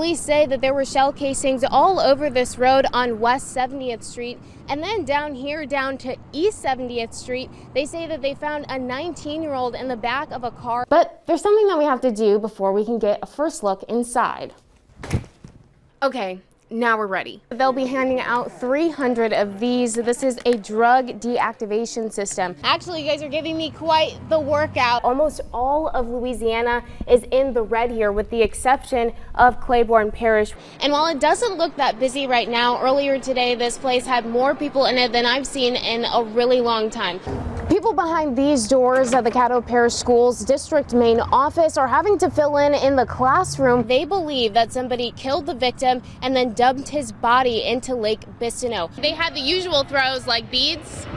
Police say that there were shell casings all over this road on West 70th Street, and then down here down to East 70th Street, they say that they found a 19-year-old in the back of a car. But there's something that we have to do before we can get a first look inside. Okay. Now we're ready. They'll be handing out 300 of these. This is a drug deactivation system. Actually, you guys are giving me quite the workout. Almost all of Louisiana is in the red here with the exception of Claiborne Parish. And while it doesn't look that busy right now, earlier today this place had more people in it than I've seen in a really long time. People behind these doors at the Caddo Parish Schools District main office are having to fill in the classroom. They believe that somebody killed the victim and then dumped his body into Lake Bistineau. They had the usual throws like beads.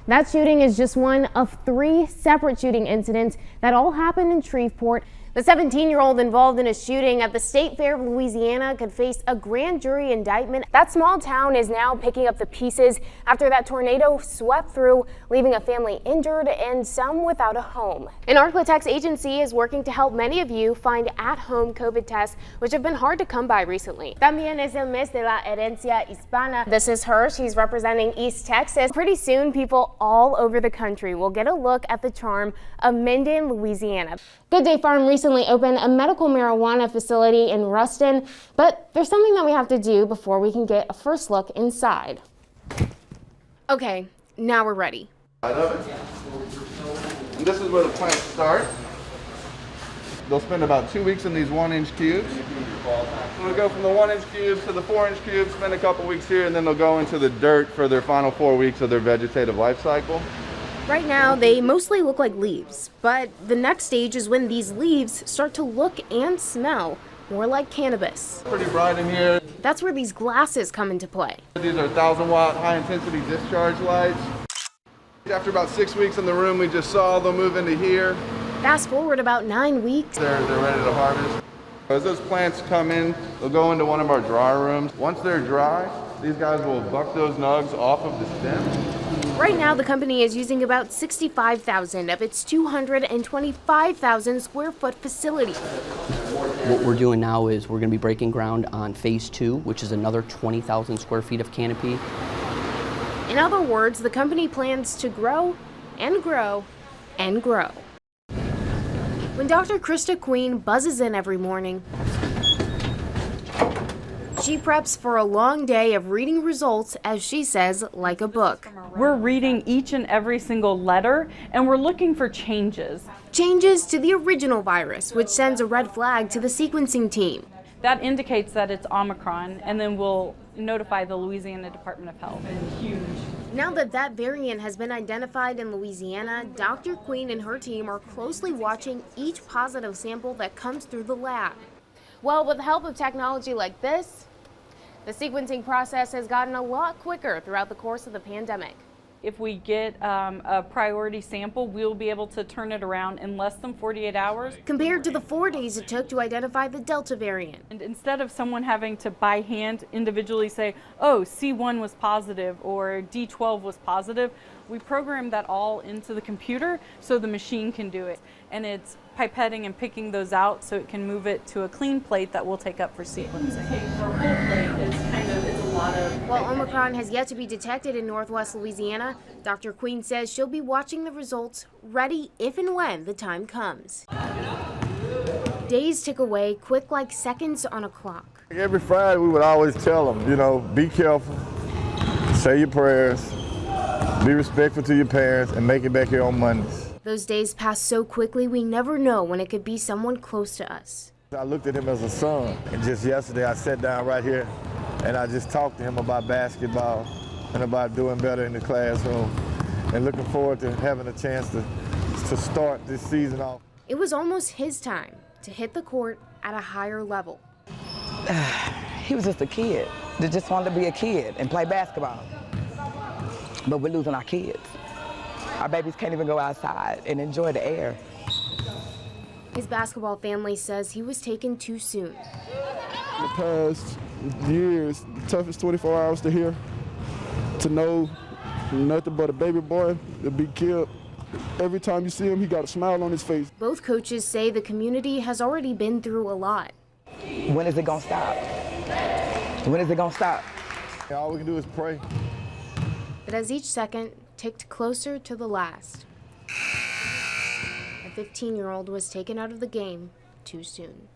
That shooting is just one of 3 separate shooting incidents that all happened in Shreveport. The 17-year-old involved in a shooting at the State Fair of Louisiana could face a grand jury indictment. That small town is now picking up the pieces after that tornado swept through, leaving a family injured and some without a home. An Arklatex agency is working to help many of you find at-home COVID tests, which have been hard to come by recently. También es el mes de la herencia hispana. This is her. She's representing East Texas. Pretty soon, people all over the country will get a look at the charm of Minden, Louisiana. Good Day Farm recently opened a medical marijuana facility in Ruston, but there's something that we have to do before we can get a first look inside. Okay, now we're ready. And this is where the plants start. They'll spend about 2 weeks in these 1-inch cubes. We'll go from the 1-inch cubes to the 4-inch cubes, spend a couple weeks here, and then they'll go into the dirt for their final 4 weeks of their vegetative life cycle. Right now, they mostly look like leaves, but the next stage is when these leaves start to look and smell more like cannabis. Pretty bright in here. That's where these glasses come into play. These are 1,000-watt high-intensity discharge lights. After about 6 weeks in the room we just saw, they'll move into here. Fast forward about 9 weeks. They're ready to harvest. As those plants come in, they'll go into one of our dryer rooms. Once they're dry, these guys will buck those nugs off of the stem. Right now, the company is using about 65,000 of its 225,000 square foot facility. What we're doing now is we're going to be breaking ground on phase 2, which is another 20,000 square feet of canopy. In other words, the company plans to grow and grow and grow. When Dr. Krista Queen buzzes in every morning, she preps for a long day of reading results, as she says, like a book. We're reading each and every single letter, and we're looking for changes. Changes to the original virus, which sends a red flag to the sequencing team. That indicates that it's Omicron, and then we'll notify the Louisiana Department of Health. Now that that variant has been identified in Louisiana, Dr. Queen and her team are closely watching each positive sample that comes through the lab. Well, with the help of technology like this, the sequencing process has gotten a lot quicker throughout the course of the pandemic. If we get a priority sample, we'll be able to turn it around in less than 48 hours. Compared to the 4 days it took to identify the Delta variant. And instead of someone having to by hand individually say, oh, C1 was positive or D12 was positive, we programmed that all into the computer so the machine can do it. And it's pipetting and picking those out so it can move it to a clean plate that we'll take up for sequencing. While Omicron has yet to be detected in Northwest Louisiana, Dr. Queen says she'll be watching the results, ready if and when the time comes. Days tick away, quick like seconds on a clock. Every Friday we would always tell them, be careful, say your prayers, be respectful to your parents, and make it back here on Mondays. Those days pass so quickly we never know when it could be someone close to us. I looked at him as a son, and just yesterday I sat down right here and I just talked to him about basketball and about doing better in the classroom and looking forward to having a chance to start this season off. It was almost his time to hit the court at a higher level. He was just a kid that just wanted to be a kid and play basketball. But we're losing our kids. Our babies can't even go outside and enjoy the air. His basketball family says he was taken too soon. In the past years, the toughest 24 hours to hear, to know nothing but a baby boy to be killed Every time you see him, he got a smile on his face. Both coaches say the community has already been through a lot. When is it gonna stop? When is it gonna stop? All we can do is pray. But as each second ticked closer to the last, a 15-year-old was taken out of the game too soon.